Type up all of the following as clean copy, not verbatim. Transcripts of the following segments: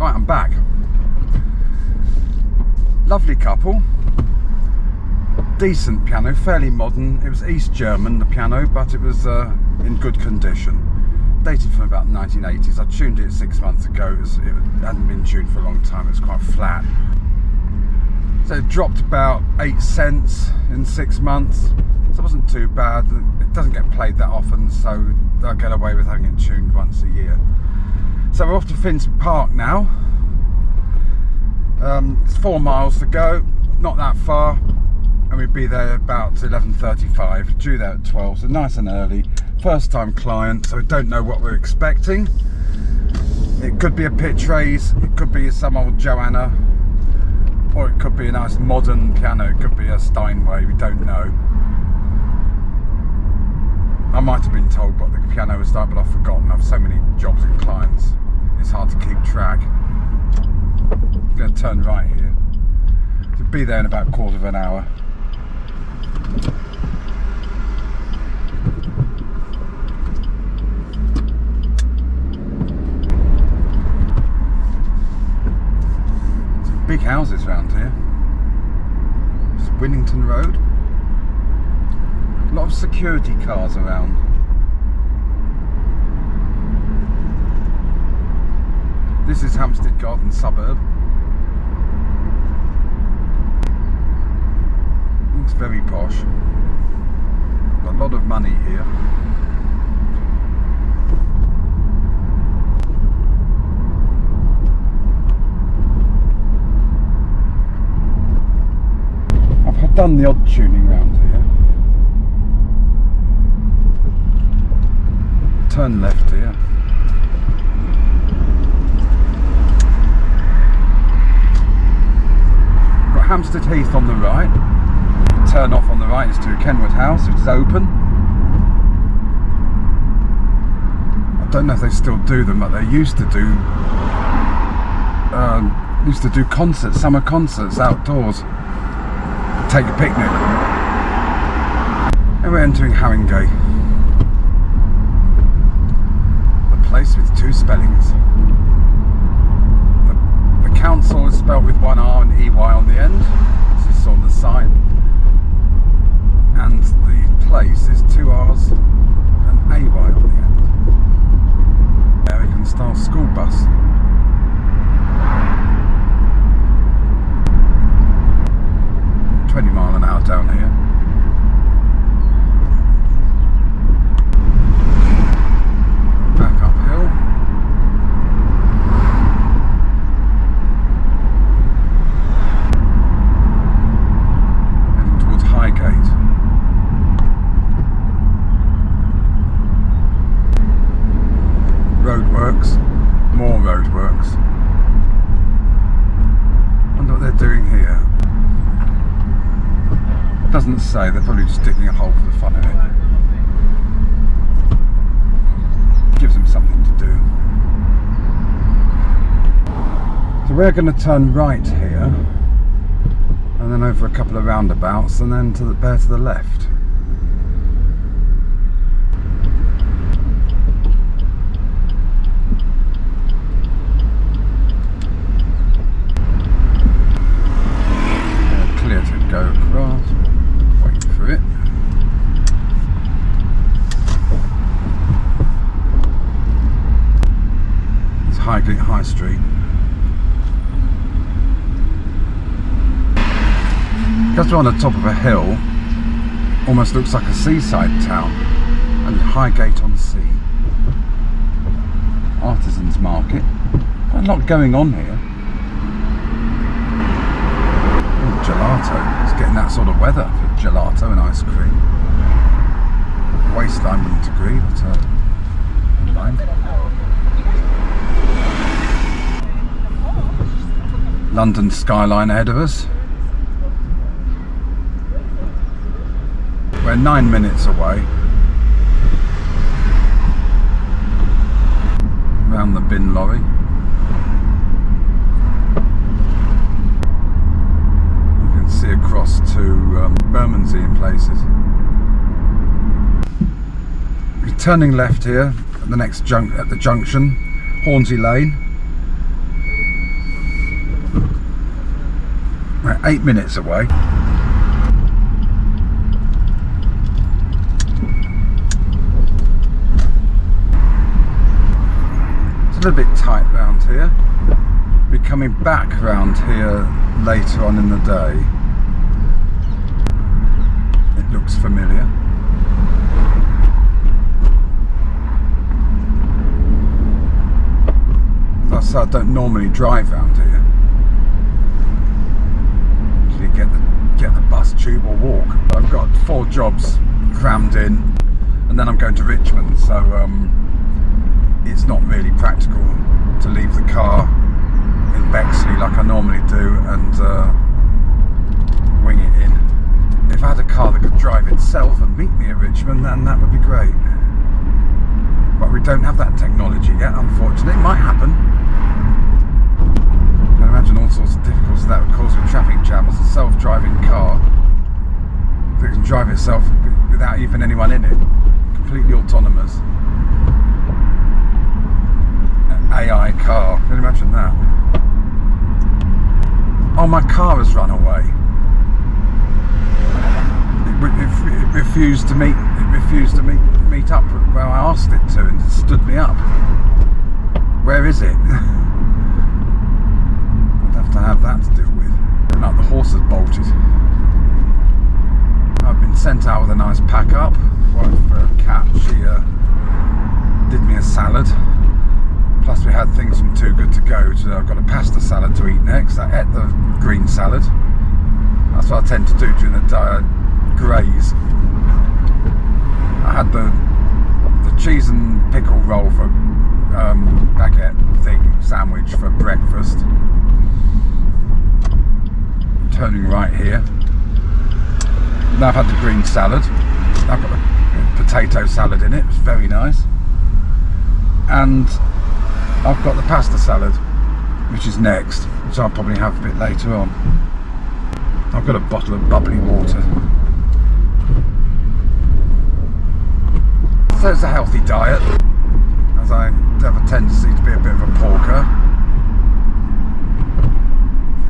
Right, I'm back. Lovely couple. Decent piano, fairly modern. It was East German, the piano, but it was in good condition. Dated from about the 1980s. I tuned it 6 months ago. It hadn't been tuned for a long time. It was quite flat. So it dropped about 8 cents in 6 months. So it wasn't too bad. It doesn't get played that often, so they'll get away with having it tuned once a year. So we're off to Finsbury Park now. It's 4 miles to go, not that far, and we'll be there about 11:35, due there at 12, so nice and early. First time client, so we don't know what we're expecting. It could be a pitch raise, it could be some old Joanna, or it could be a nice modern piano, it could be a Steinway, we don't know. I might have been told what the piano was like, but I've forgotten. I have so many jobs and clients, it's hard to keep track. I'm going to turn right here. To be there in about a quarter of an hour. Some big houses around here. This is Winnington Road. A lot of security cars around. This is Hampstead Garden suburb. Looks very posh. A lot of money here. I've done the odd tuning around here. Turn left here. Got Hampstead Heath on the right. Turn off on the right is to Kenwood House, which is open. I don't know if they still do them, but they used to do concerts, summer concerts outdoors. Take a picnic. And we're entering Haringey. A place with 2 spellings. The council is spelled with 1 R and EY on the end. This is on the sign. And the place is 2 R's and AY on the end. American style school bus. mph down here. Back uphill. Heading towards Highgate. Roadworks, more roadworks. Wonder what they're doing here. Doesn't say, they're probably just digging a hole for the fun of it. Gives them something to do. So we're going to turn right here, and then over a couple of roundabouts, and then to the left. Clear to go across. Wait for it. It's Highgate High Street. Because we're on the top of a hill, almost looks like a seaside town. And Highgate on Sea. Artisans Market. Quite a lot going on here. Gelato. It's getting that sort of weather for gelato and ice cream. Waistline wouldn't agree, but fine. London skyline ahead of us. We're 9 minutes away. Round the bin lorry. See across to Bermondsey in places. We're turning left here at the next at the junction, Hornsey Lane. We're 8 minutes away. It's a little bit tight round here. We'll be coming back round here later on in the day. It looks familiar. So I don't normally drive round here. Usually get the bus, tube or walk. I've got 4 jobs crammed in, and then I'm going to Richmond, so it's not really practical to leave the car in Bexley like I normally do and wing it in. If I had a car that could drive itself and meet me at Richmond, then that would be great. But we don't have that technology yet, unfortunately. It might happen. I can imagine all sorts of difficulties that would cause with traffic jams. A self-driving car that can drive itself without even anyone in it, completely autonomous. An AI car, can you imagine that? Oh, my car has run away. It refused to meet up where I asked it to, and it stood me up. Where is it? I'd have to have that to deal with. Like the horse has bolted. I've been sent out with a nice pack up. Wife for a cat, she did me a salad. Plus we had things from Too Good To Go. So I've got a pasta salad to eat next. I ate the green salad. That's what I tend to do during the diet. Graze. I had the cheese and pickle roll for baguette thing sandwich for breakfast. I'm turning right here. Now I've had the green salad. I've got a potato salad in it. It's very nice. And I've got the pasta salad, which is next, which I'll probably have a bit later on. I've got a bottle of bubbly water. So it's a healthy diet, as I have a tendency to be a bit of a porker.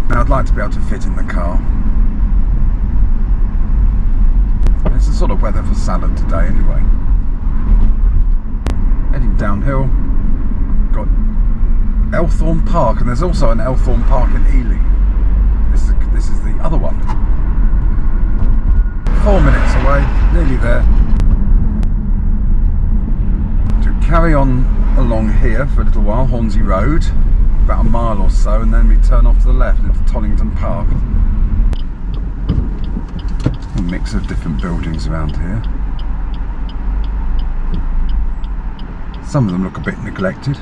Now I'd like to be able to fit in the car. It's the sort of weather for salad today anyway. Heading downhill, got Elthorne Park, and there's also an Elthorne Park in Ealing. This is the other one. 4 minutes away, nearly there. Carry on along here for a little while, Hornsey Road, about a mile or so, and then we turn off to the left into Tollington Park. A mix of different buildings around here. Some of them look a bit neglected.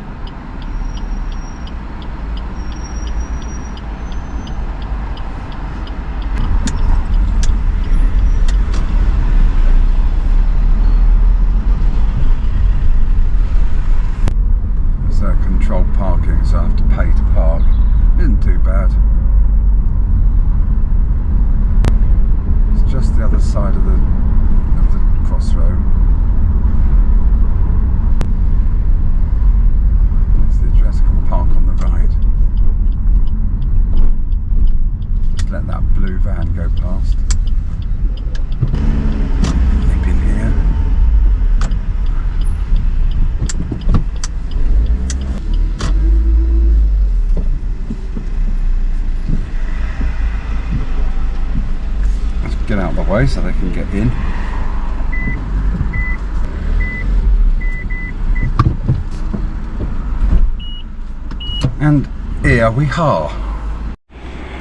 Controlled parking, so I have to pay to park. Isn't too bad. It's just the other side of the crossroad. There's the address. I can park on the right. Just let that blue van go past. Nip in here. Get out of the way so they can get in. And here we are.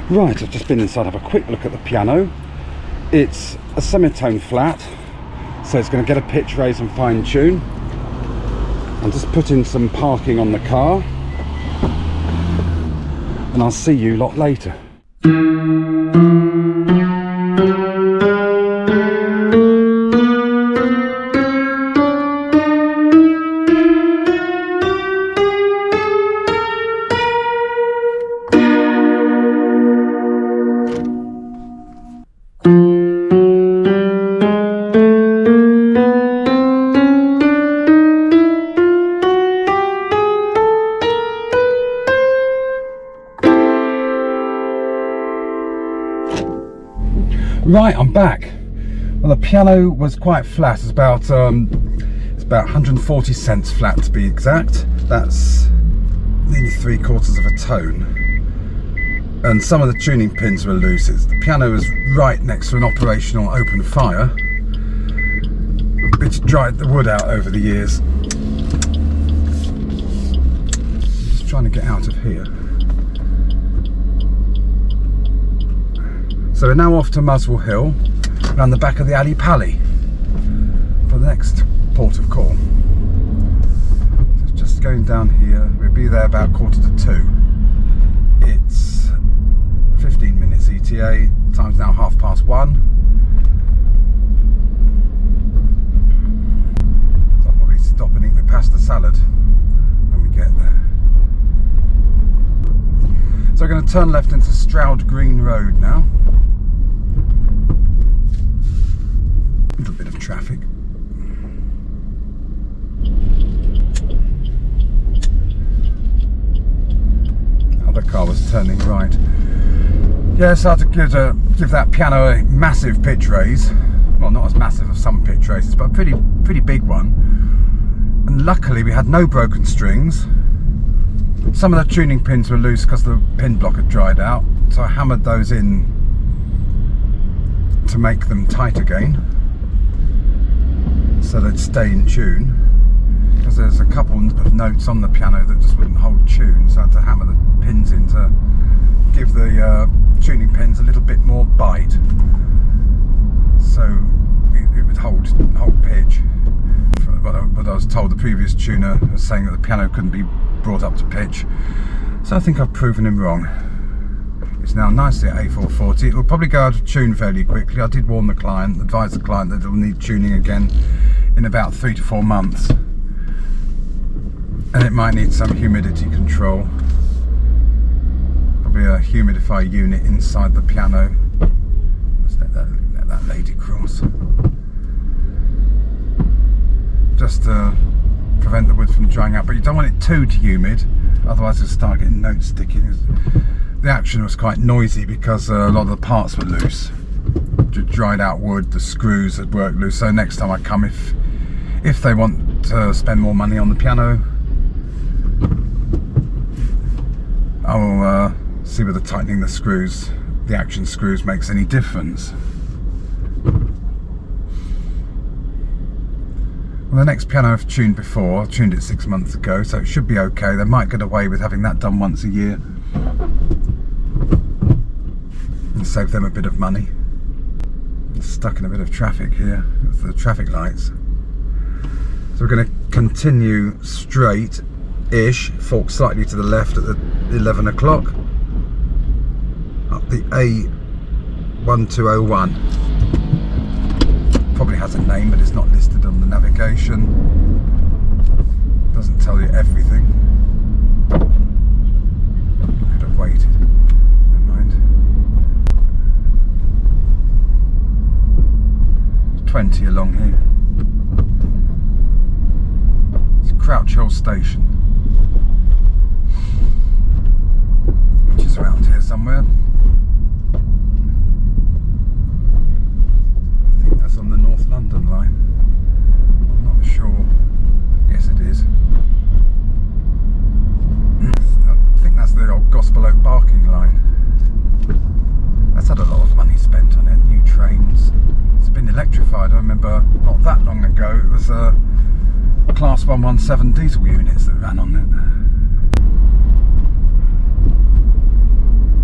Right, I've just been inside, have a quick look at the piano. It's a semitone flat, so it's going to get a pitch raise and fine tune. I'm just putting some parking on the car, and I'll see you lot later. Right, I'm back. Well, the piano was quite flat. It's about 140 cents flat to be exact. That's nearly 3/4 of a tone. And some of the tuning pins were loose. The piano was right next to an operational open fire, which dried the wood out over the years. Just trying to get out of here. So we're now off to Muswell Hill, around the back of the Ali Pali, for the next port of call. So just going down here, we'll be there about 1:45. It's 15 minutes ETA, time's now 1:30. So I'll probably stop and eat my pasta salad when we get there. So we're going to turn left into Stroud Green Road now. A little bit of traffic. Other car was turning right. Yeah, so I had to give that piano a massive pitch raise. Well, not as massive as some pitch raises, but a pretty big one. And luckily we had no broken strings. Some of the tuning pins were loose because the pin block had dried out, so I hammered those in to make them tight again, so they'd stay in tune, because there's a couple of notes on the piano that just wouldn't hold tune, so I had to hammer the pins in to give the tuning pins a little bit more bite, so it would hold pitch. But I was told the previous tuner was saying that the piano couldn't be brought up to pitch, so I think I've proven him wrong. It's now nicely at A440. It will probably go out of tune fairly quickly. I did warn the client, advise the client that it will need tuning again in about 3 to 4 months, and it might need some humidity control, probably a humidifier unit inside the piano. Let's let that lady cross, just to prevent the wood from drying out, but you don't want it too humid, otherwise you'll start getting notes sticking. The action was quite noisy because a lot of the parts were loose, dried out wood, the screws had worked loose, so next time I come, if they want to spend more money on the piano, I'll see whether tightening the screws, the action screws, makes any difference. Well, the next piano I've tuned before, I tuned it 6 months ago, so it should be okay. They might get away with having that done once a year and save them a bit of money. I'm stuck in a bit of traffic here with the traffic lights. So we're going to continue straight-ish, fork slightly to the left at the 11 o'clock, up the A1201. Probably has a name, but it's not listed on the navigation. Doesn't tell you everything. Could have waited. Never mind. 20 along here. It's Crouch Hill Station, which is around here somewhere. On the North London line. I'm not sure. Yes, it is. I think that's the old Gospel Oak Barking line. That's had a lot of money spent on it. New trains. It's been electrified. I remember not that long ago it was Class 117 diesel units that ran on it.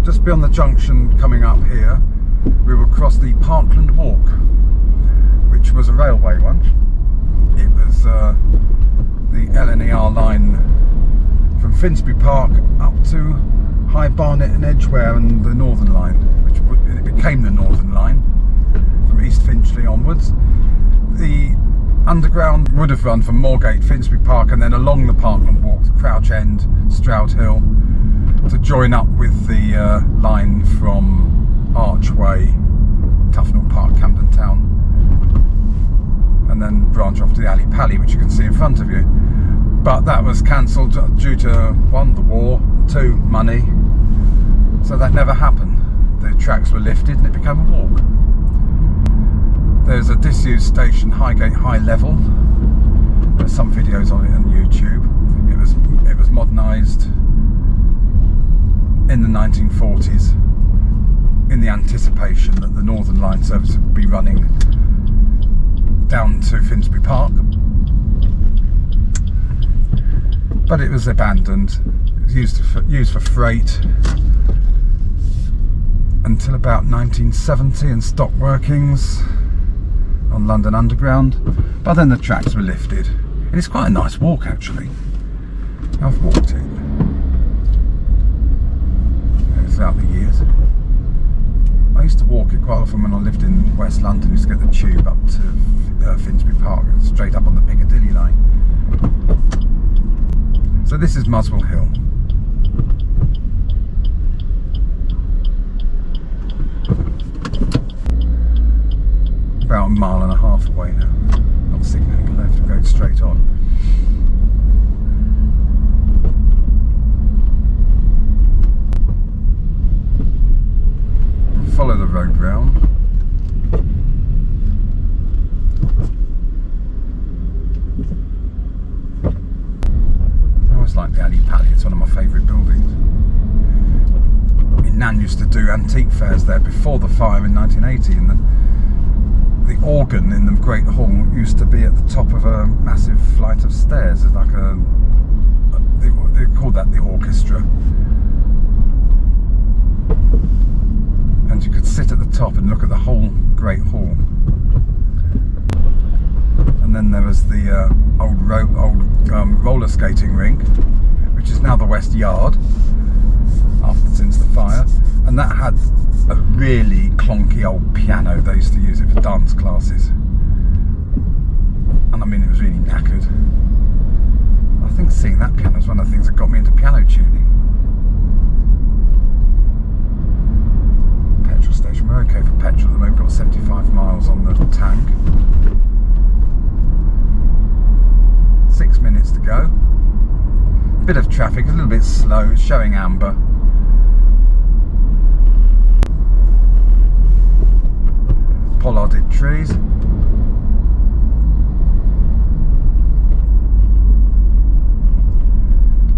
Just beyond the junction coming up here, we will cross the Parkland Walk, which was a railway one. It was the LNER line from Finsbury Park up to High Barnet and Edgware, and the Northern Line, which it became the Northern Line from East Finchley onwards. The underground would have run from Moorgate, Finsbury Park, and then along the Parkland Walk to Crouch End, Stroud Hill, to join up with the line from Archway, Tufnell Park, Camden Town, and then branch off to the Ali Pali, which you can see in front of you. But that was cancelled due to 1, the war, 2, money, so that never happened. The tracks were lifted and it became a walk. There's a disused station, Highgate High Level. There's some videos on it on YouTube. It was modernised in the 1940s in the anticipation that the Northern Line service would be running down to Finsbury Park. But it was abandoned. It was used for freight until about 1970 in stock workings on London Underground, but then the tracks were lifted. And it's quite a nice walk actually. I've walked it. Throughout the years. I used to walk it quite often when I lived in West London. I used to get the tube up to Finsbury Park, straight up on the Piccadilly line. So this is Muswell Hill. About a mile and a half away now. Not signalling left, I'm going straight on. Follow the road round. I always like the Ali Pali, it's one of my favourite buildings. My Nan used to do antique fairs there before the fire in 1980, and the organ in the Great Hall used to be at the top of a massive flight of stairs. It's like they called that the orchestra. And you could sit at the top and look at the whole Great Hall. And then there was the old roller skating rink, which is now the West Yard, since the fire. And that had a really clunky old piano. They used to use it for dance classes. And I mean, it was really knackered. I think seeing that piano is one of the things that got me into piano tuning. Station. We're okay for petrol at the moment, got 75 miles on the tank. 6 minutes to go. Bit of traffic, a little bit slow, it's showing amber. Pollarded trees.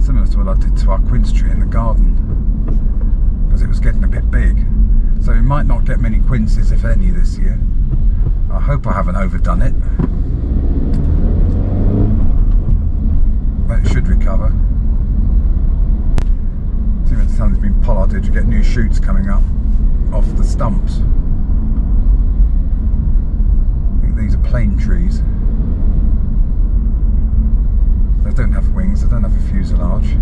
Similar to what I did to our quince tree in the garden, because it was getting a bit big. So we might not get many quinces, if any, this year. I hope I haven't overdone it. But it should recover. See, when something's been pollarded, you get new shoots coming up off the stumps. I think these are plane trees. They don't have wings, they don't have a fuselage.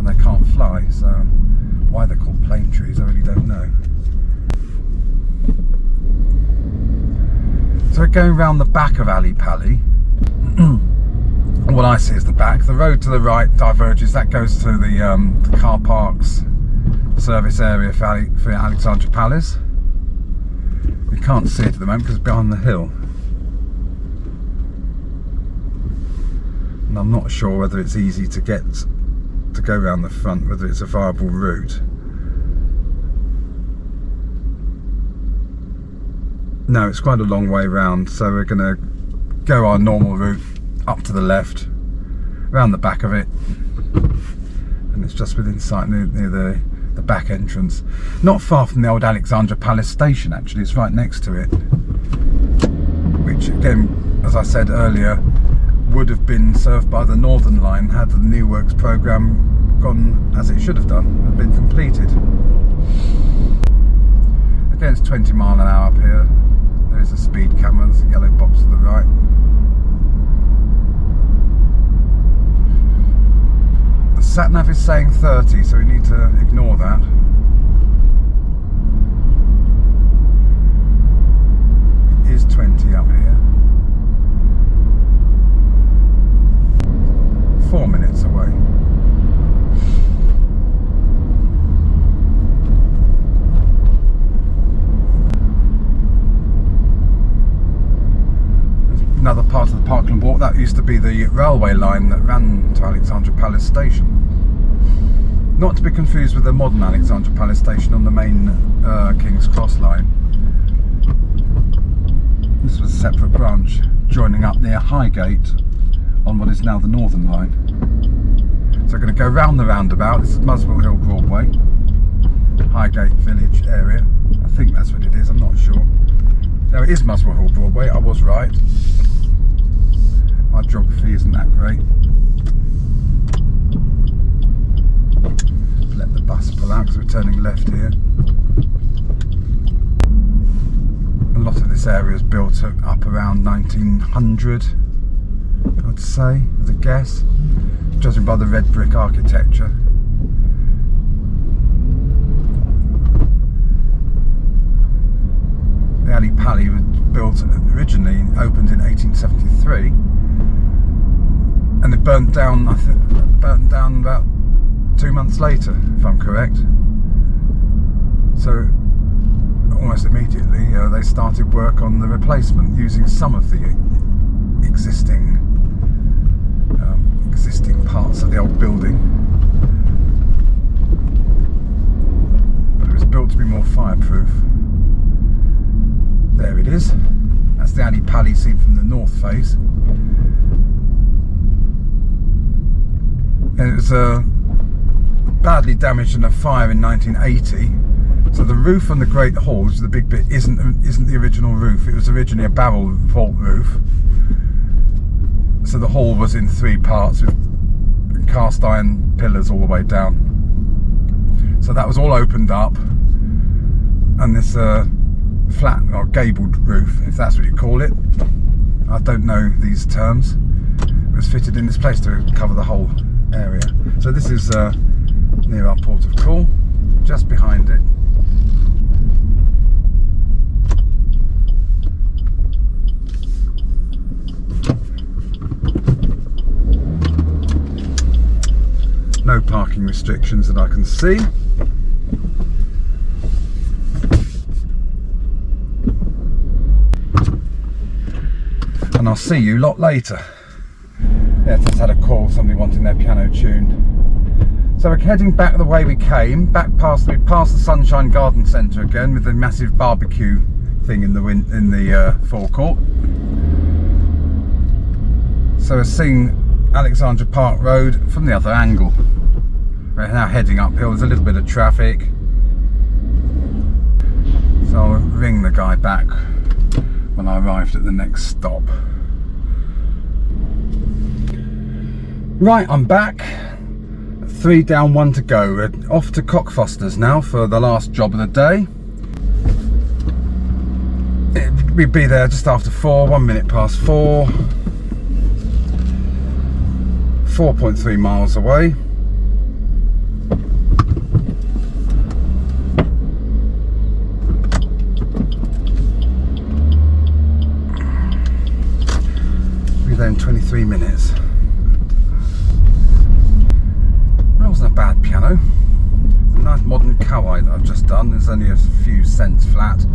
They can't fly, so why they're called plane trees I really don't know. So we're going round the back of Ali Pali. What I see is the back. The road to the right diverges, that goes to the car parks service area for Alexandra Palace. We can't see it at the moment because it's behind the hill. And I'm not sure whether it's easy to get to go around the front, whether it's a viable route. No, it's quite a long way round, so we're going to go our normal route up to the left, around the back of it, and it's just within sight near the back entrance. Not far from the old Alexandra Palace station actually, it's right next to it, which again, as I said earlier, would have been served by the Northern Line had the New Works programme gone as it should have done, and been completed. Again, it's 20 mile an hour up here. There is a speed camera, there's a yellow box to the right. The sat nav is saying 30, so we need to ignore that. It is 20 up here. 4 minutes away. There's another part of the Parkland Walk, that used to be the railway line that ran to Alexandra Palace station. Not to be confused with the modern Alexandra Palace station on the main King's Cross line. This was a separate branch joining up near Highgate on what is now the Northern line. So we're going to go round the roundabout. This is Muswell Hill Broadway, Highgate Village area. I think that's what it is, I'm not sure. No, it is Muswell Hill Broadway, I was right. My geography isn't that great. Let the bus pull out because we're turning left here. A lot of this area is built up around 1900, I'd say, as a guess, judging by the red brick architecture. The Ali Pali was built originally, opened in 1873, and it burnt down, I think, burnt down about 2 months later, if I'm correct. So almost immediately they started work on the replacement using some of the existing parts of the old building, but it was built to be more fireproof. There it is. That's the Ali Pali seen from the north face, and it was badly damaged in a fire in 1980. So the roof on the Great Hall, which is the big bit, isn't the original roof. It was originally a barrel vault roof. So the hall was in 3 parts with cast iron pillars all the way down. So that was all opened up, and this flat or gabled roof, if that's what you call it, I don't know these terms, it was fitted in this place to cover the whole area. So this is near our port of call, just behind it. No parking restrictions that I can see. And I'll see you lot later. Yeah, just had a call, somebody wanting their piano tuned. So we're heading back the way we came, back past the Sunshine Garden Centre again, with the massive barbecue thing in the forecourt. So we're seeing Alexandra Park Road from the other angle. We're now heading uphill. There's a little bit of traffic, so I'll ring the guy back when I arrived at the next stop. Right, I'm back. 3 down, 1 to go. We're off to Cockfosters now for the last job of the day. We'd be there just after 4, 1 minute past 4. 4.3 miles away. We'll be there in 23 minutes. That wasn't a bad piano. It's a nice modern Kawai that I've just done. There's only a few cents flat.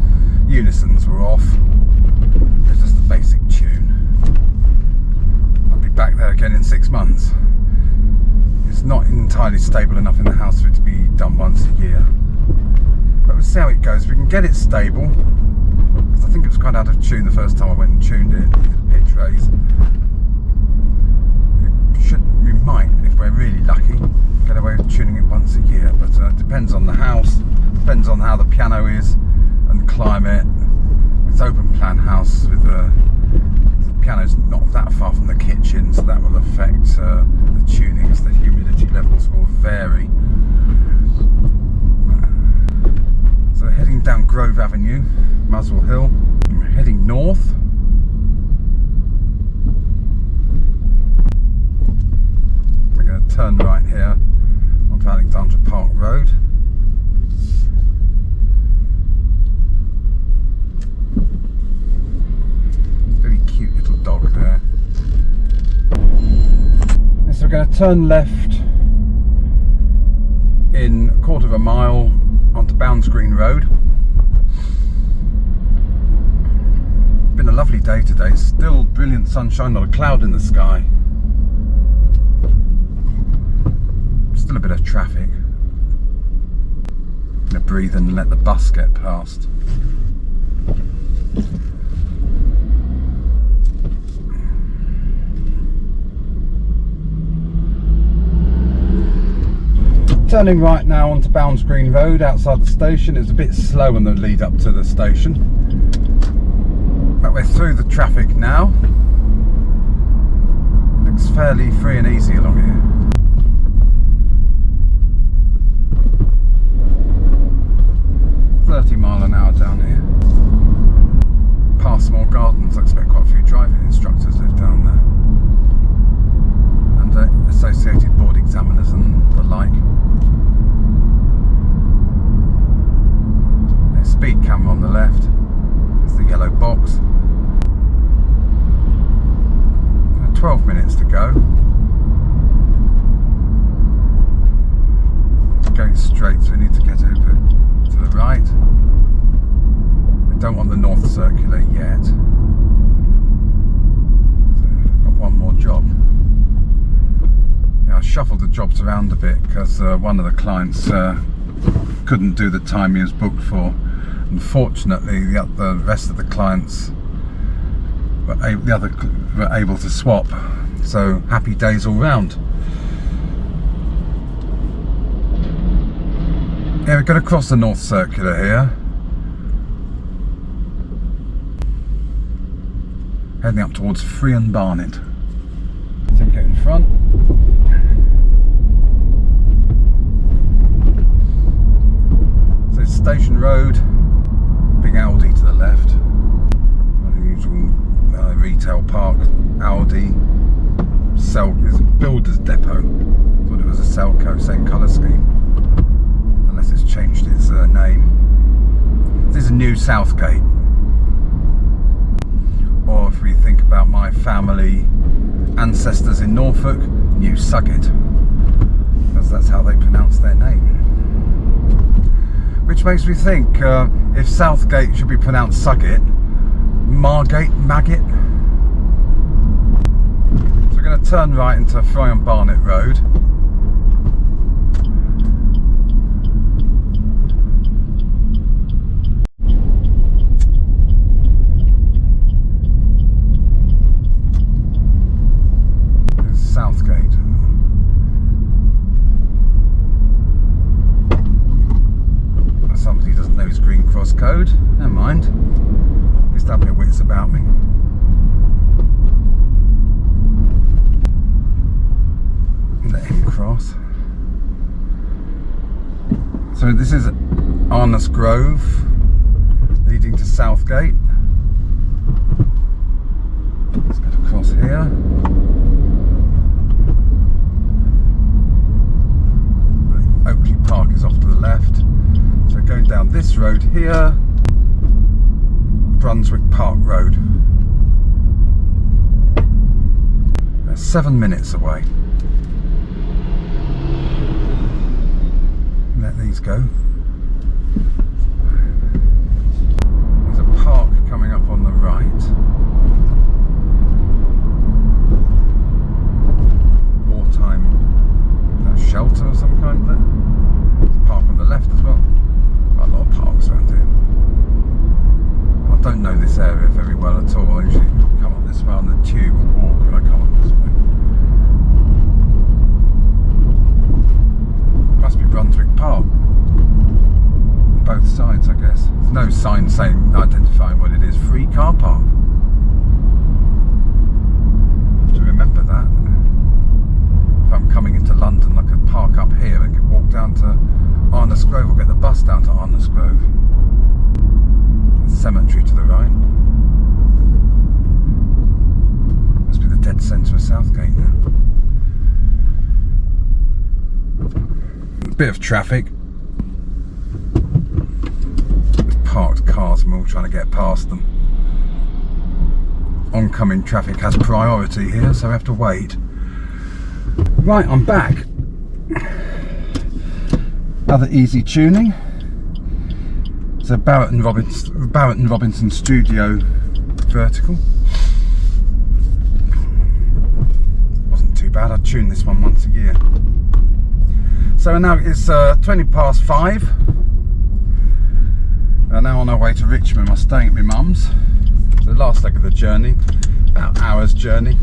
Unisons were off. It's just a basic tune. I'll be back there again in 6 months. It's not entirely stable enough in the house for it to be done once a year. But we'll see how it goes. We can get it stable. Because I think it was quite out of tune the first time I went and tuned it. Pitch raise. We might, if we're really lucky, get away with tuning it once a year, but it depends on the house, depends on how the piano is and climate. It's open plan house with the piano's not that far from the kitchen, so that will affect the tuning as the humidity levels will vary. So we're heading down Grove Avenue, Muswell Hill, and we're heading north. Turn right here onto Alexandra Park Road. Very cute little dog there. And so we're going to turn left in a quarter of a mile onto Bounds Green Road. Been a lovely day today. It's still brilliant sunshine, not a cloud in the sky. Still a bit of traffic, breathe and let the bus get past. Turning right now onto Bounds Green Road outside the station. It's a bit slow on the lead up to the station, but we're through the traffic now. Looks fairly free and easy along here. mph down here. Past Small Gardens, I expect quite a few driving instructors live down there, and associated board examiners and the like. There's speed camera on the left. There's the yellow box. 12 minutes to go. Going straight, so we need to get over to the right. We don't want the North Circular yet. So I've got one more job. Yeah, I shuffled the jobs around a bit because one of the clients couldn't do the time he was booked for. Unfortunately, the rest of the clients were able to swap. So happy days all round. Yeah, we're going to cross the North Circular here. Heading up towards Free and Barnet. So get in front. So Station Road, big Audi to the left. Unusual retail park, Audi. Is a builder's depot. Thought it was a Selco, same colour scheme. Unless it's changed its name. This is New Southgate. Or if we think about my family ancestors in Norfolk, New Suggett. Because that's how they pronounce their name. Which makes me think, if Southgate should be pronounced Suggett, Maggot. So we're going to turn right into Free and Barnet Road. There's Southgate. Somebody doesn't know his Green Cross code. Never mind. At least I have my wits about me. Let him cross. So this is Arnos Grove, leading to Southgate. Let's get across here. Oakley Park is off to the left. So going down this road here, Brunswick Park Road. They're 7 minutes away. Let these go. There's a park coming up on the right. Wartime shelter of some kind there. There's a park on the left as well. Quite a lot of parks around here. I don't know this area very well at all. I usually come up this way on the tube or walk when I come up this way. Must be Brunswick Park. Both sides, I guess. There's no sign identifying what it is. Free car park. I have to remember that. If I'm coming into London, I could park up here and walk down to Arnos Grove, or get the bus down to Arnos Grove. There's a cemetery to the right. Must be the dead centre of Southgate now. A bit of traffic. There's parked cars and we're all trying to get past them. Oncoming traffic has priority here, so we have to wait. Right, I'm back. Another easy tuning. It's a Barrett and Robinson Studio vertical. Wasn't too bad. I tune this one once a year. So now it's 20 past 5. We're now on our way to Richmond. We're staying at my mum's. So the last leg of the journey, about an hour's journey.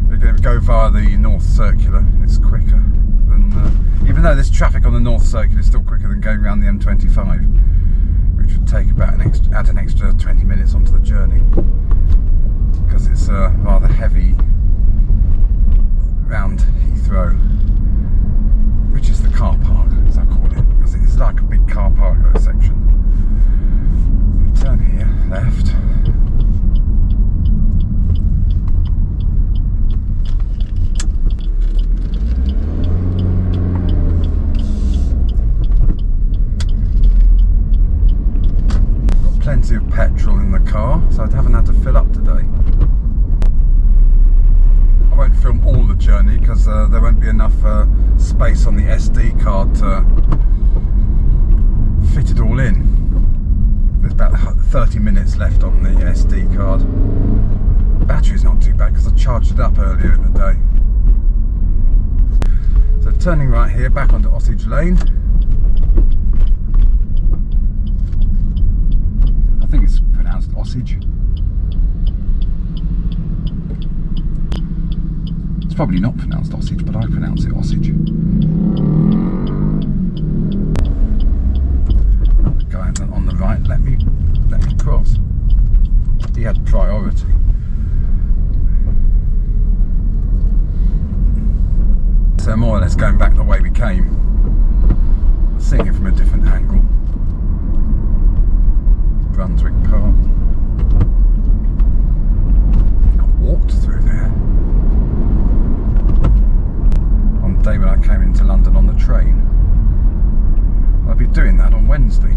We're going to go via the North Circular. It's quicker than, even though there's traffic on the North Circular, it's still quicker than going around the M25, which would take about add an extra 20 minutes onto the journey, because it's rather heavy round Heathrow, which is the car park, as I call it, because it's like a big car park section. Turn here, left. Plenty of petrol in the car, so I haven't had to fill up today. I won't film all the journey because there won't be enough space on the SD card to fit it all in. There's about 30 minutes left on the SD card. The battery's not too bad because I charged it up earlier in the day. So turning right here, back onto Osage Lane. I think it's pronounced Osage. It's probably not pronounced Osage, but I pronounce it Osage. The guy on the right let me cross. He had priority. So more or less going back the way we came, seeing it from a different angle. Brunswick Park. I walked through there on the day when I came into London on the train. I'll be doing that on Wednesday,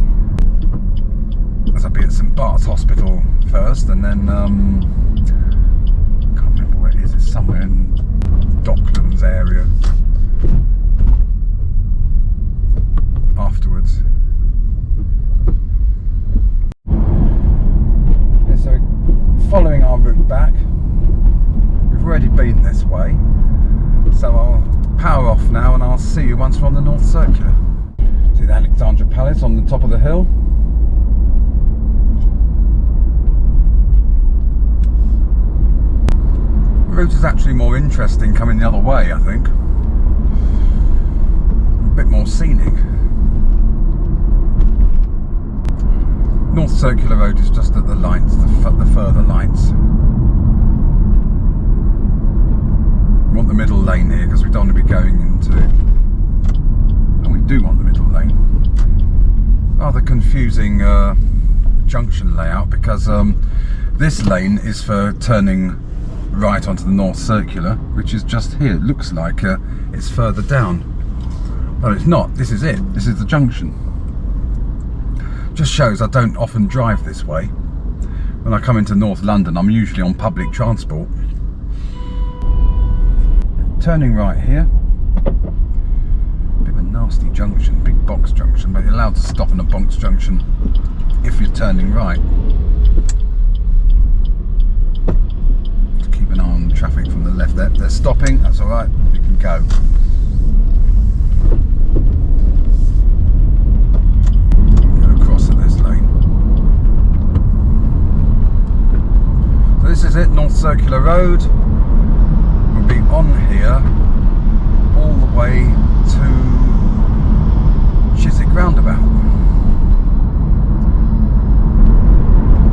as I'll be at St Bart's Hospital first, and then I can't remember where it is. It's somewhere in Docklands area afterwards. Following our route back, we've already been this way, so I'll power off now and I'll see you once we're on the North Circular. See the Alexandra Palace on the top of the hill? The route is actually more interesting coming the other way, I think. A bit more scenic. North Circular Road is just at the lights, the further lights. We want the middle lane here because we don't want to be going into, and we do want the middle lane. Rather confusing junction layout, because this lane is for turning right onto the North Circular, which is just here. It looks like it's further down, but it's not. This is it. This is the junction. Just shows I don't often drive this way. When I come into North London, I'm usually on public transport. Turning right here. Bit of a nasty junction, big box junction, but you're allowed to stop in a box junction if you're turning right. Just keep an eye on the traffic from the left there. They're stopping, that's alright, you can go. This is it, North Circular Road. We'll be on here all the way to Chiswick Roundabout.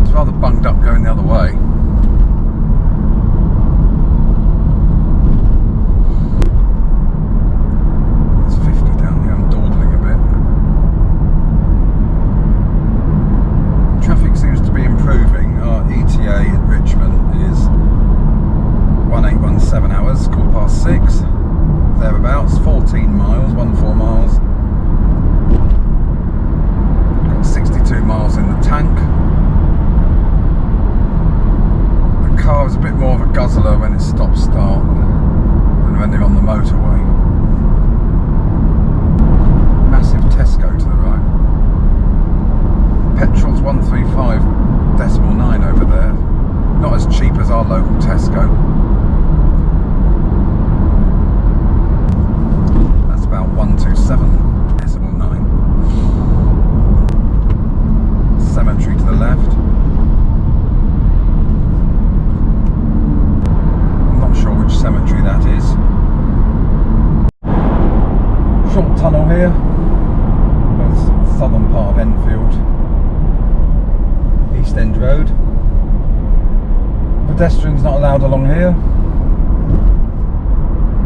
It's rather bunged up going the other way. It's 50 down here, I'm dawdling a bit. Traffic seems to be improving. Our ETA in Richmond is 1817 hours, 6:15, thereabouts, 14 miles, 14 miles. Got 62 miles in the tank. The car is a bit more of a guzzler when it stops start than when they're on the motorway. Massive Tesco to the right. Petrol's 135.9 over there. Not as cheap as our local Tesco. That's about 127.9. here. That's the southern part of Enfield. East End Road. Pedestrians not allowed along here.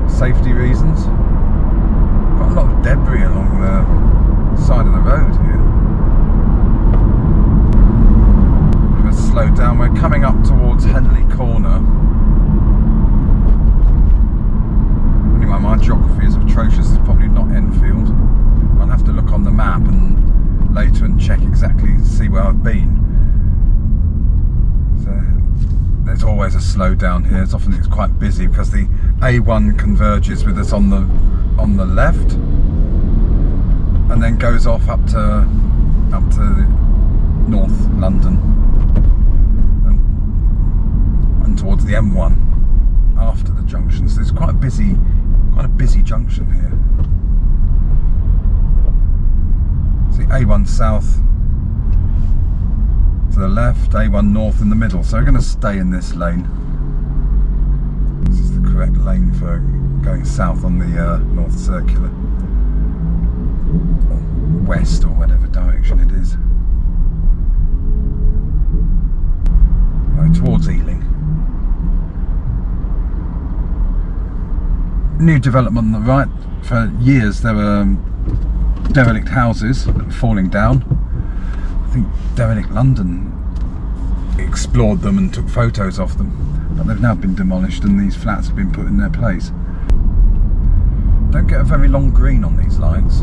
Safety reasons. Got a lot of debris along the side of the road here. Let's slow down. We're coming up towards Henley Corner. Anyway, my geography is atrocious. It's probably not Enfield. I'll have to look on the map and later and check exactly, see where I've been. So there's always a slowdown here. It's quite busy because the A1 converges with us on the left, and then goes off up to North London and towards the M1 after the junction. So it's quite a busy junction here. See, A1 South to the left, A1 North in the middle. So we're going to stay in this lane. This is the correct lane for going south on the North Circular, or west, or whatever direction it is. Right, towards Ealing. New development on the right. For years there were derelict houses that were falling down. I think Derelict London explored them and took photos of them, but they've now been demolished and these flats have been put in their place. Don't get a very long green on these lights.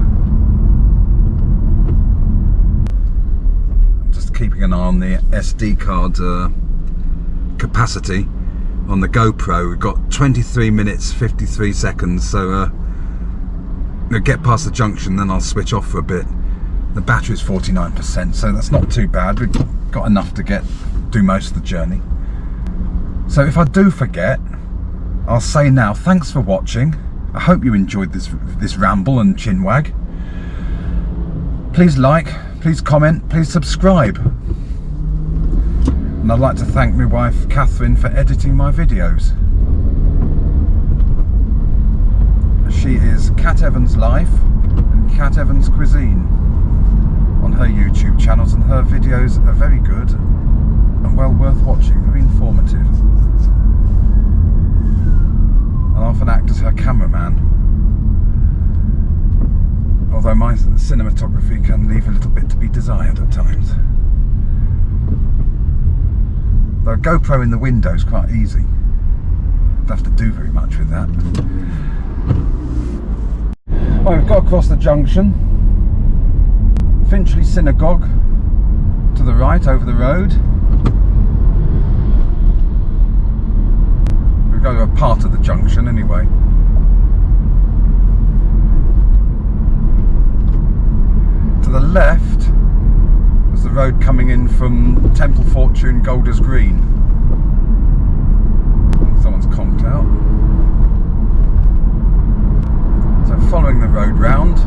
I'm just keeping an eye on the SD card capacity on the GoPro. We've got 23 minutes 53 seconds, so we'll get past the junction, then I'll switch off for a bit. The battery's 49%, so that's not too bad. We've got enough to do most of the journey. So if I do forget, I'll say now, thanks for watching. I hope you enjoyed this ramble and chinwag. Please like, please comment, please subscribe. And I'd like to thank my wife Catherine for editing my videos. She is Cat Evans Life and Cat Evans Cuisine on her YouTube channels, and her videos are very good and well worth watching, very informative. I often act as her cameraman, although my cinematography can leave a little bit to be desired at times. The GoPro in the window is quite easy. Don't have to do very much with that. Well, we've got across the junction. Finchley Synagogue to the right over the road. We've got to a part of the junction anyway. To the left was the road coming in from Temple Fortune Golders Green. Someone's conked out. So following the road round,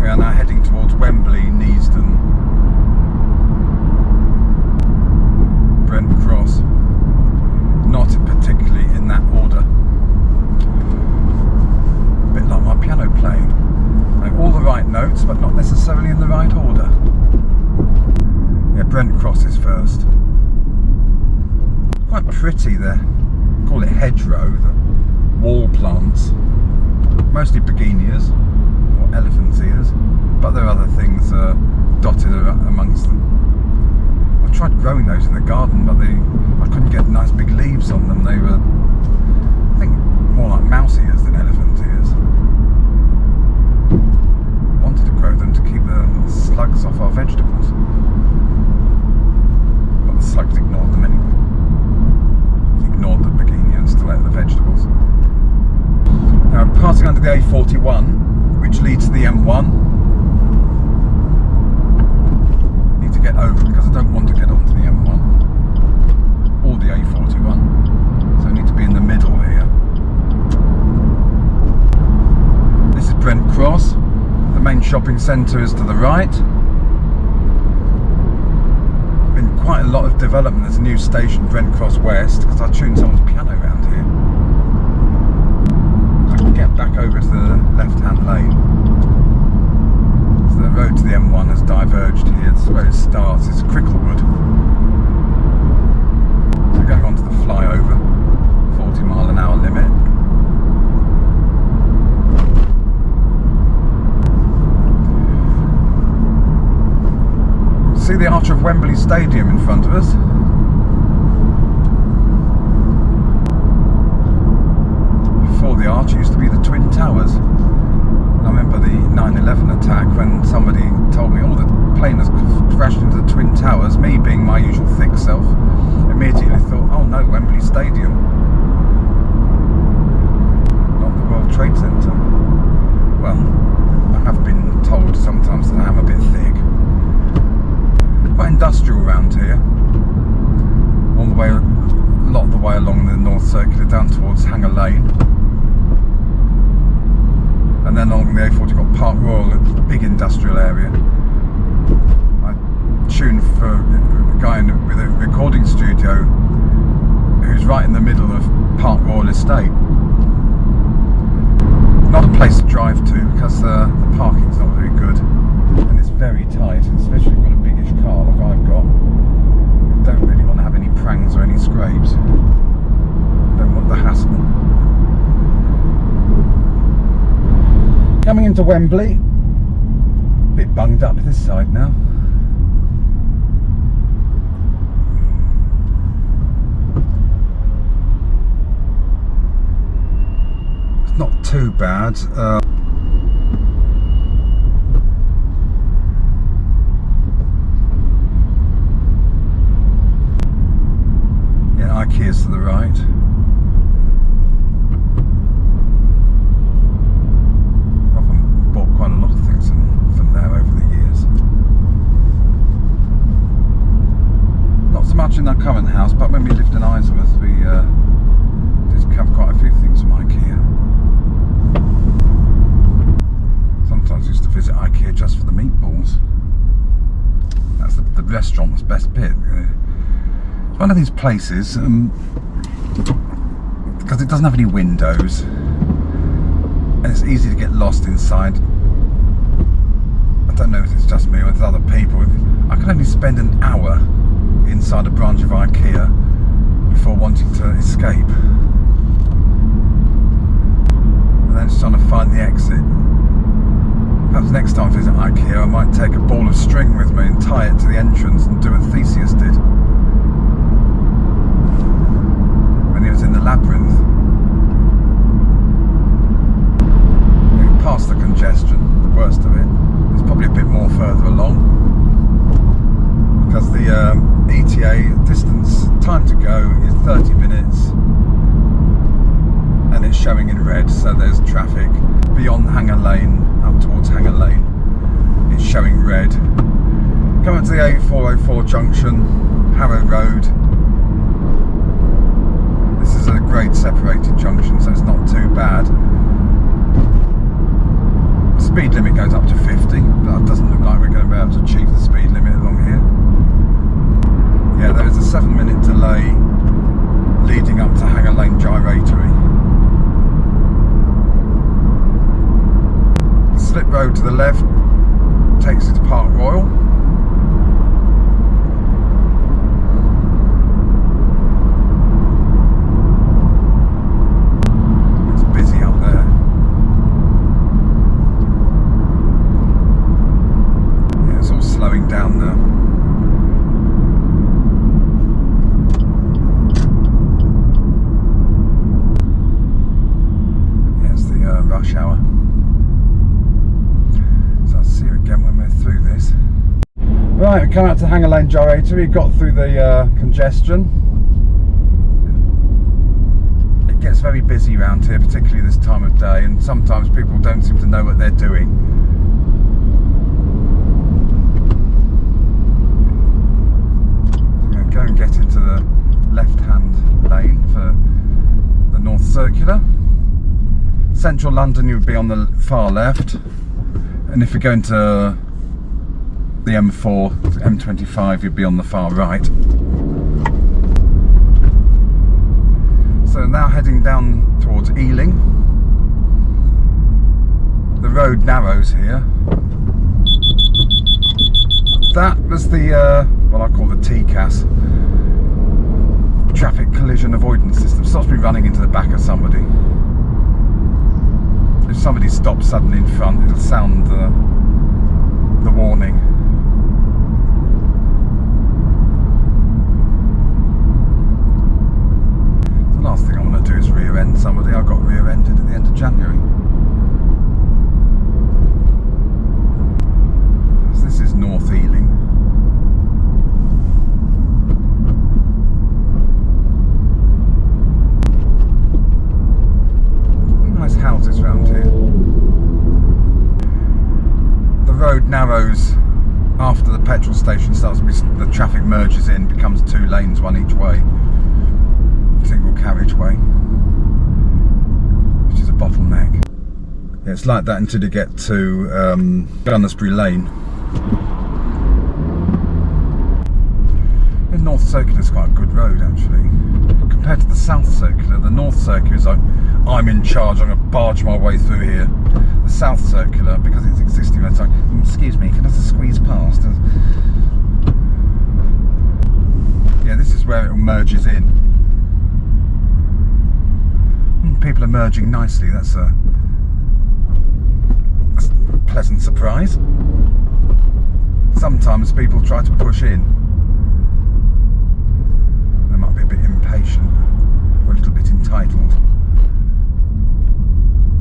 we are now heading towards Wembley, Neasden, Brent Cross. Not particularly in that order. A bit like my piano playing. Like all the right notes, but not necessarily in the right order. Yeah, Brent Cross is first. Quite pretty there. Call it hedgerow, the wall plants. Mostly begonias or elephant's ears, but there are other things dotted amongst them. I tried growing those in the garden, but I couldn't get nice big leaves on them. They were, I think, more like mouse ears than elephant ears. Wanted to grow them to keep the slugs off our vegetables, but the slugs ignored them anyway. Ignored the begonia and still ate the vegetables. Now I'm passing under the A41, which leads to the M1. Need to get over because I don't want to get onto the M1 or the A41, so I need to be in the middle here. This is Brent Cross. The main shopping centre is to the right. Been quite a lot of development. There's a new station, Brent Cross West, because I tuned someone's piano around here. I can get back over to the diverged here. This is where it starts. It's Cricklewood. So going on to the flyover, 40-mile-an-hour limit. See the arch of Wembley Stadium in front of us. Before the arch it used to be the Twin Towers. I remember the 9/11 attack when somebody told me, oh, the plane has crashed into the Twin Towers. Me, being my usual thick self, immediately thought, oh no, Wembley Stadium, not the World Trade Centre. Well, I have been told sometimes that I am a bit thick. Quite industrial around here. All the way, a lot of the way along the North Circular down towards Hanger Lane. And then along the A40 you've got Park Royal, a big industrial area. I tuned for a guy with a recording studio who's right in the middle of Park Royal Estate. Not a place to drive to because the parking's not very good and it's very tight, especially if you've got a biggish car like I've got. You don't really want to have any prangs or any scrapes. Don't want the hassle. Coming into Wembley, a bit bunged up this side now. It's not too bad. Yeah, IKEA's to the right. Quite a lot of things from there over the years. Not so much in our current house, but when we lived in Isleworth, we did have quite a few things from IKEA. Sometimes I used to visit IKEA just for the meatballs. That's the restaurant was best bit. It's one of these places because it doesn't have any windows and it's easy to get lost inside. I don't know if it's just me or it's other people. I can only spend an hour inside a branch of IKEA before wanting to escape. And then just trying to find the exit. Perhaps next time I visit IKEA I might take a ball of string with me and tie it to the entrance and do what Theseus did when he was in the labyrinth. Past the congestion, the worst of it. It's probably a bit more further along because the ETA distance time to go is 30 minutes and it's showing in red, so there's traffic beyond Hanger Lane, up towards Hanger Lane, it's showing red. Coming to the A404 junction, Harrow Road. This is a grade separated junction, so it's not too bad. Speed limit goes up to 50, but it doesn't look like we're going to be able to achieve the speed limit along here. Yeah, there is a 7-minute delay leading up to Hanger Lane Gyratory. The slip road to the left takes you to Park Royal. It's busy up there. Slowing down now. Here's the rush hour. So I'll see you again when we're through this. Right, we come out to Hanger Lane Gyratory. We got through the congestion. It gets very busy around here, particularly this time of day, and sometimes people don't seem to know what they're doing. Go and get into the left-hand lane for the North Circular. Central London you would be on the far left, and if you're going to the M4, M25 you'd be on the far right. So now heading down towards Ealing. The road narrows here. That was the, what I call the TCAS, traffic collision avoidance system. Stops me running into the back of somebody. If somebody stops suddenly in front, it'll sound the warning. The last thing I want to do is rear-end somebody. I got rear-ended at the end of January. This is North Ealing. Nice houses around here. The road narrows after the petrol station starts to be, the traffic merges in, becomes 2 lanes, one each way, single carriageway, which is a bottleneck. Yeah, it's like that until you get to Gunnersbury Lane. The North Circular is quite a good road actually. Compared to the South Circular, the North Circular is like, I'm in charge, I'm going to barge my way through here. The South Circular, because it's existing, it's like, excuse me, can I just squeeze past? Yeah, this is where it merges in. People are merging nicely, that's a pleasant surprise. Sometimes people try to push in. They might be a bit impatient, or a little bit entitled.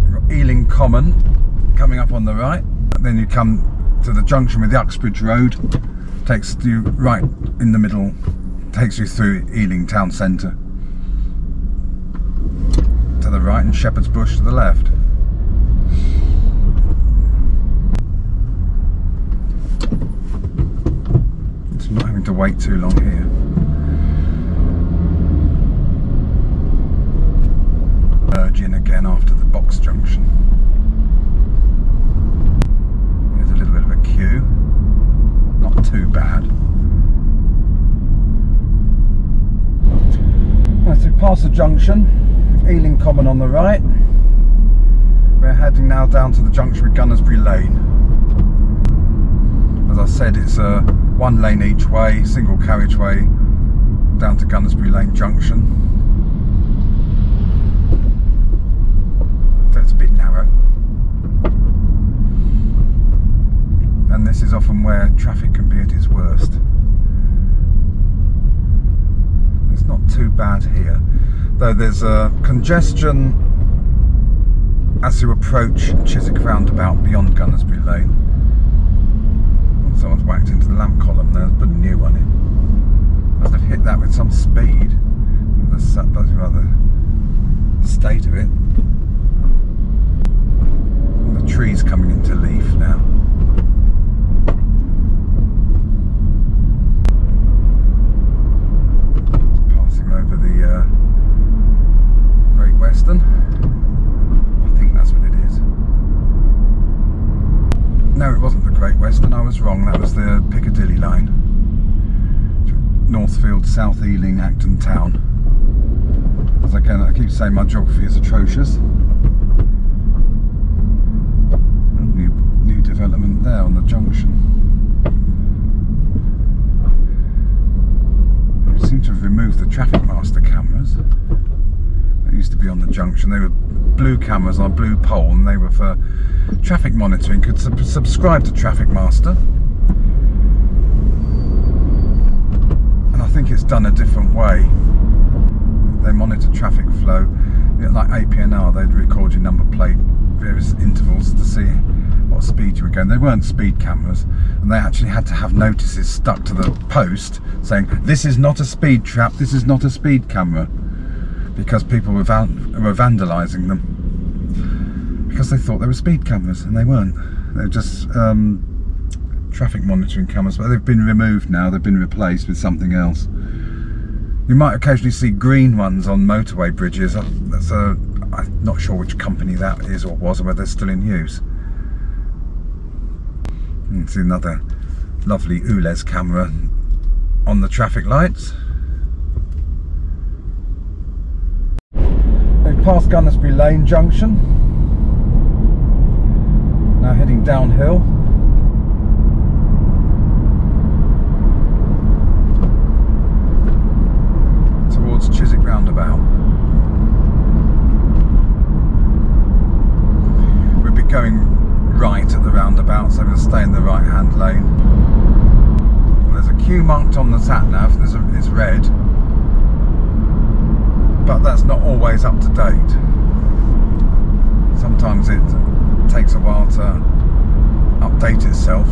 You've got Ealing Common coming up on the right, and then you come to the junction with the Uxbridge Road, takes you right in the middle, takes you through Ealing Town Centre to the right, and Shepherd's Bush to the left. Not having to wait too long here. Merge in again after the box junction. There's a little bit of a queue. Not too bad. As we pass the junction, Ealing Common on the right, we're heading now down to the junction with Gunnersbury Lane. As I said, it's a 1 lane each way, single carriageway down to Gunnersbury Lane Junction. So it's a bit narrow. And this is often where traffic can be at its worst. It's not too bad here, though there's a congestion as you approach Chiswick roundabout beyond Gunnersbury Lane. Someone's whacked into the lamp column there, put a new one in. Must have hit that with some speed. That's rather the state of it. And the tree's coming into leaf now. Passing over the Great Western. I think that's what it is. No, it wasn't the Great Western, I was wrong, that was the Piccadilly line. Northfield, South Ealing, Acton Town. As I keep saying, my geography is atrocious. New development there on the junction. They seem to have removed the traffic master cameras. They used to be on the junction. They were blue cameras on a blue pole, and they were for traffic monitoring. Could subscribe to Traffic Master, and I think it's done a different way. They monitor traffic flow, like APNR. They'd record your number plate, various intervals to see what speed you were going. They weren't speed cameras, and they actually had to have notices stuck to the post saying, "This is not a speed trap. This is not a speed camera," because people were vandalising them. Because they thought they were speed cameras, and they weren't. They're just traffic monitoring cameras, but they've been removed now. They've been replaced with something else. You might occasionally see green ones on motorway bridges. I'm not sure which company that is or was, or whether they're still in use. You can see another lovely ULEZ camera on the traffic lights. They've passed Gunnersbury Lane Junction. Now heading downhill. roundabout. We'll be going right at the roundabout, so we'll stay in the right hand lane. There's a queue marked on the sat nav. It's red, but that's not always up to date. Sometimes it takes a while to update itself.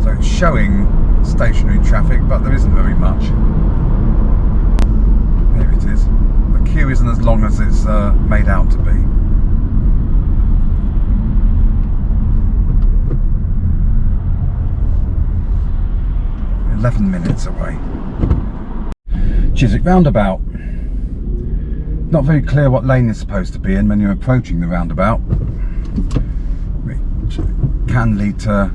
So it's showing stationary traffic, but there isn't very much. Here it is. The queue isn't as long as it's made out to be. 11 minutes away. Chiswick roundabout. Not very clear what lane you're supposed to be in when you're approaching the roundabout, which can lead to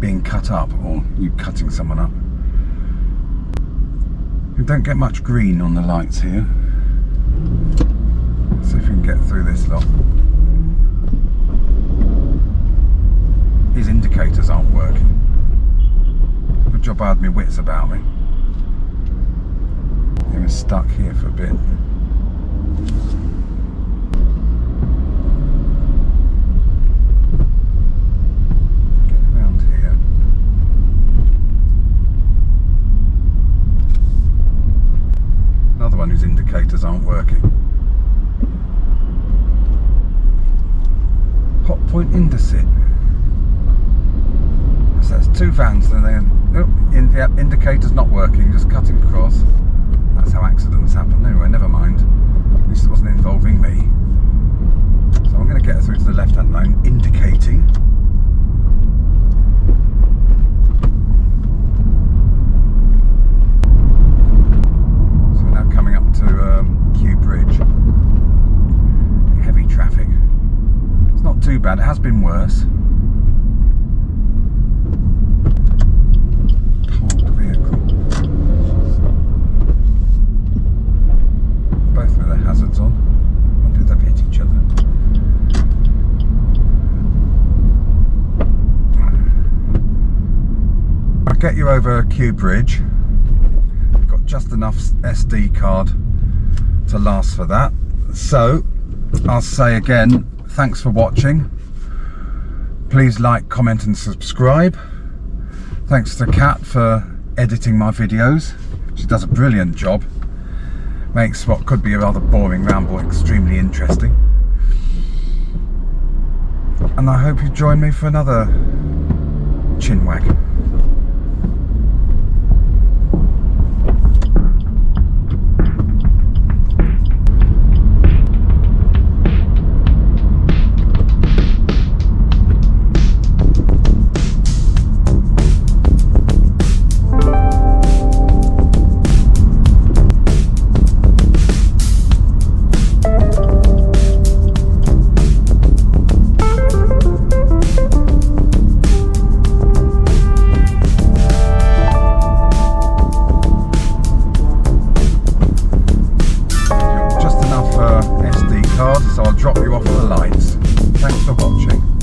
being cut up or you cutting someone up. We don't get much green on the lights here. Let's see if we can get through this lot. These indicators aren't working. Good job I had my wits about me. I was stuck here for a bit. Get around here. Another one whose indicators aren't working. Hot point Indesit. So that's two vans and then indicator's not working, just cutting across. That's how accidents happen. Anyway, never mind. At least it wasn't involving me. So I'm going to get through to the left-hand lane, indicating. So we're now coming up to Kew Bridge. Heavy traffic. It's not too bad. It has been worse. Hazards on. I wonder if they've hit each other. I'll get you over Kew Bridge. I've got just enough SD card to last for that. So I'll say again, thanks for watching. Please like, comment and subscribe. Thanks to Kat for editing my videos. She does a brilliant job. Makes what could be a rather boring ramble extremely interesting. And I hope you join me for another chinwag. So I'll drop you off at the lights. Thanks for watching.